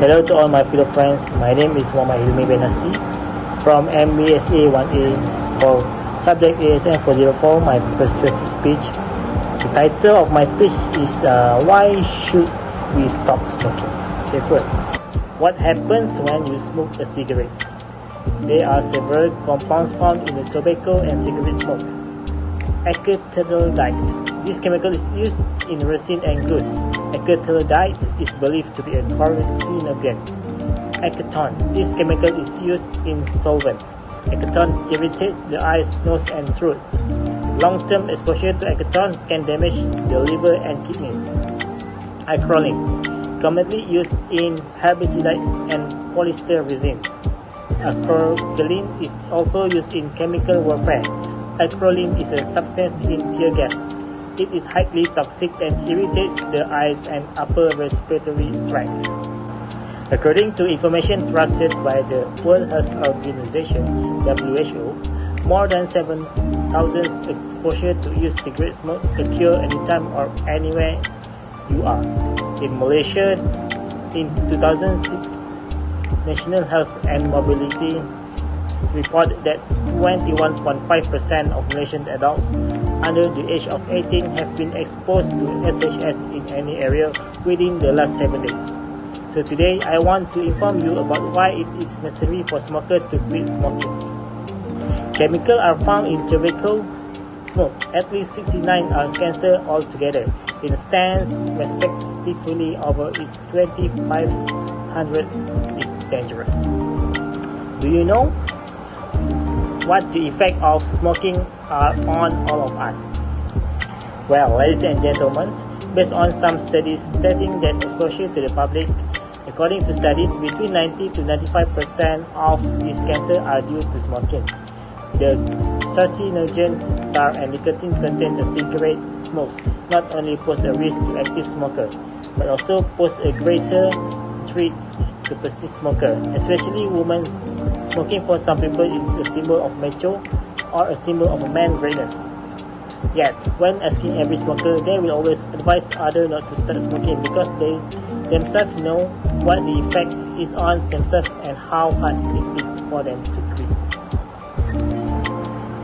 Hello to all my fellow friends. My name is Hilmi from NBSA1A for subject ASM404, my persuasive speech. The title of my speech is Why Should We Stop Smoking? Okay, first, what happens when you smoke a cigarette? There are several compounds found in the tobacco and cigarette smoke. Acetaldehyd. This chemical is used in resin and glues. Acetaldehyd is believed to be a carcinogen. Acetone. This chemical is used in solvents. Acetone irritates the eyes, nose, and throat. Long-term exposure to acetone can damage the liver and kidneys. Acrolein. Commonly used in herbicide and polyester resins. Acrolein is also used in chemical warfare. Acrolein is a substance in tear gas. It is highly toxic and irritates the eyes and upper respiratory tract. According to information trusted by the World Health Organization (WHO), more than 7,000 exposure to used cigarette smoke occur anytime or anywhere you are. In Malaysia, in 2006, National Health and Mobility reported that 21.5% of Malaysian adults under the age of 18 have been exposed to SHS in any area within the last 7 days. So today, I want to inform you about why it is necessary for smokers to quit smoking. Chemicals are found in tobacco smoke. At least 69 are cancer altogether. In a sense, respectively, over its 2,500 is dangerous. Do you know what the effect of smoking are on all of us? Well, ladies and gentlemen, based on some studies stating that exposure to the public, according to studies, between 90 to 95% of these cancers are due to smoking. The carcinogens, tar, and nicotine content of cigarette smokes not only pose a risk to active smokers, but also pose a greater threat to persistent smokers, especially women. Smoking for some people is a symbol of macho or a symbol of a man's greatness. Yet, when asking every smoker, they will always advise others not to start smoking because they themselves know what the effect is on themselves and how hard it is for them to quit.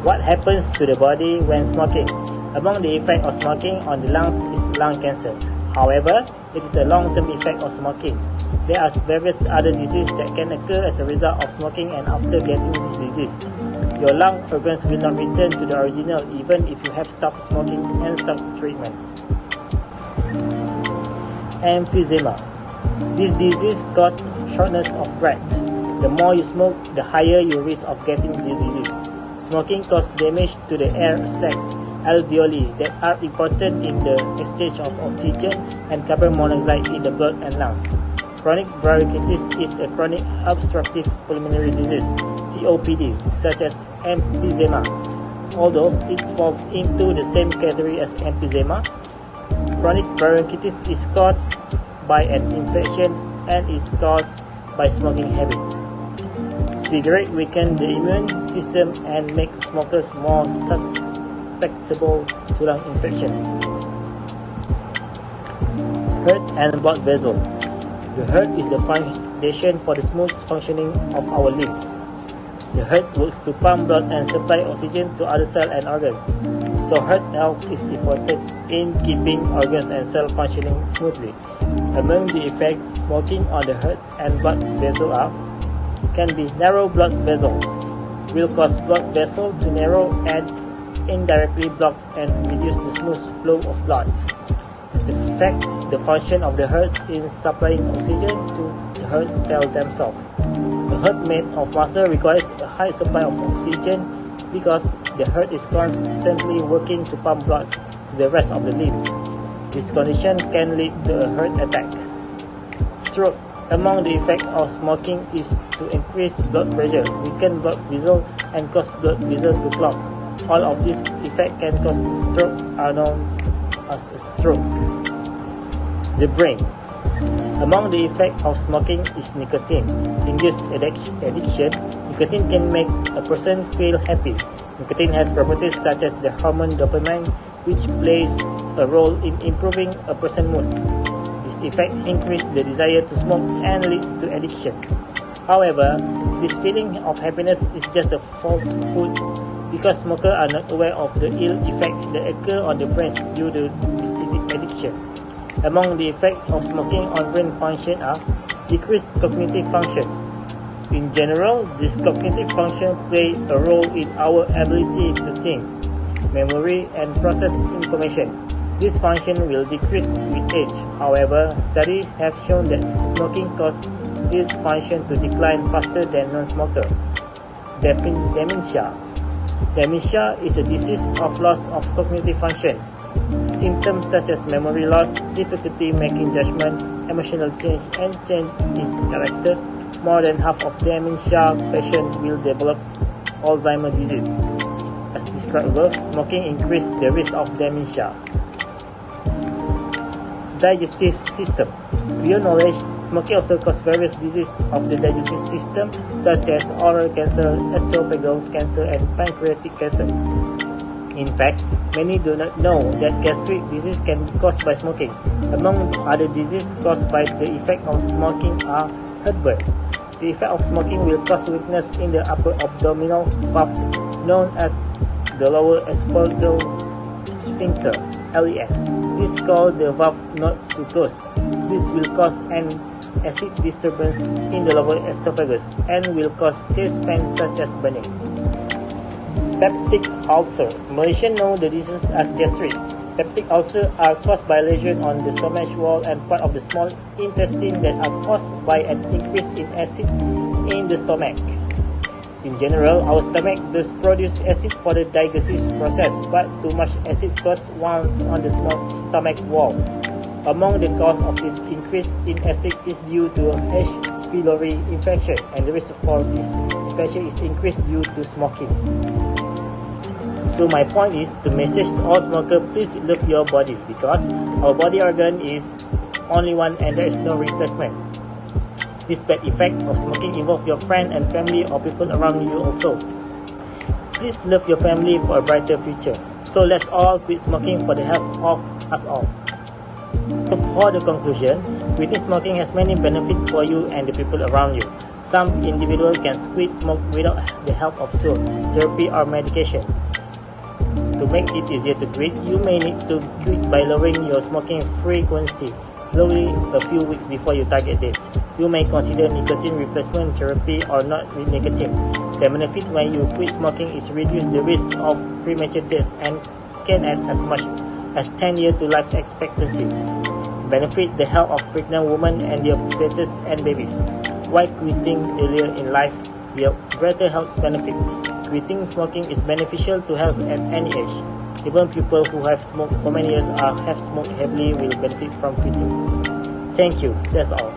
What happens to the body when smoking? Among the effects of smoking on the lungs is lung cancer. However, it is a long-term effect of smoking. There are various other diseases that can occur as a result of smoking, and after getting this disease, your lung organs will not return to the original even if you have stopped smoking and stopped treatment. Emphysema. This disease causes shortness of breath. The more you smoke, the higher your risk of getting the disease. Smoking causes damage to the air sacs, alveoli, that are important in the exchange of oxygen and carbon monoxide in the blood and lungs. Chronic bronchitis is a chronic obstructive pulmonary disease, COPD, such as emphysema. Although it falls into the same category as emphysema, chronic bronchitis is caused by an infection and is caused by smoking habits. Cigarettes weaken the immune system and make smokers more susceptible to lung infection. Heart and blood vessel. The heart is the foundation for the smooth functioning of our limbs. The heart works to pump blood and supply oxygen to other cells and organs. So heart health is important in keeping organs and cells functioning smoothly. Among the effects smoking on the heart and blood vessel can be narrow blood vessel. Will cause blood vessel to narrow and indirectly block and reduce the smooth flow of blood. This affects the function of the heart in supplying oxygen to the heart cells themselves. A heart made of muscle requires a high supply of oxygen because the heart is constantly working to pump blood to the rest of the limbs. This condition can lead to a heart attack. Stroke. Among the effects of smoking is to increase blood pressure, weaken blood vessels, and cause blood vessels to clog. All of these effects can cause stroke are known as a stroke. The brain. Among the effects of smoking is nicotine-induced addiction. Nicotine can make a person feel happy. Nicotine has properties such as the hormone dopamine, which plays a role in improving a person's mood. This effect increases the desire to smoke and leads to addiction. However, this feeling of happiness is just a falsehood because smokers are not aware of the ill effects that occur on the brain due to this addiction. Among the effects of smoking on brain function are decreased cognitive function. In general, this cognitive function plays a role in our ability to think, memory, and process information. This function will decrease with age. However, studies have shown that smoking causes this function to decline faster than non-smoker. Dementia. Dementia is a disease of loss of cognitive function. Symptoms such as memory loss, difficulty making judgment, emotional change, and change in character. More than half of dementia patients will develop Alzheimer's disease. As described above, smoking increases the risk of dementia. Digestive system. Beyond knowledge, smoking also causes various diseases of the digestive system such as oral cancer, esophageal cancer, and pancreatic cancer. In fact, many do not know that gastric disease can be caused by smoking. Among other diseases caused by the effect of smoking are heartburn. The effect of smoking will cause weakness in the upper abdominal valve known as the lower esophageal sphincter (LES). This causes the valve not to close. This will cause an acid disturbance in the lower esophagus and will cause chest pain such as burning. Peptic ulcer. Malaysians know the disease as gastric. Peptic ulcers are caused by lesions on the stomach wall and part of the small intestine that are caused by an increase in acid in the stomach. In general, our stomach does produce acid for the digestive process, but too much acid causes wounds on the small stomach wall. Among the causes of this increase in acid is due to H. pylori infection, and the risk for this infection is increased due to smoking. So my point is to message to all smokers, please love your body because our body organ is only one and there is no replacement. This bad effect of smoking involves your friend and family or people around you also. Please love your family for a brighter future. So let's all quit smoking for the health of us all. So for the conclusion, quitting smoking has many benefits for you and the people around you. Some individuals can quit smoke without the help of tools, therapy or medication. To make it easier to quit, you may need to quit by lowering your smoking frequency slowly a few weeks before your target date. You may consider nicotine replacement therapy or not with nicotine. The benefit when you quit smoking is reduce the risk of premature death and can add as much as 10 years to life expectancy. Benefit the health of pregnant women and their fetus and babies. While quitting earlier in life, there are greater health benefits. Quitting smoking is beneficial to health at any age. Even people who have smoked for many years or have smoked heavily will benefit from quitting. Thank you. That's all.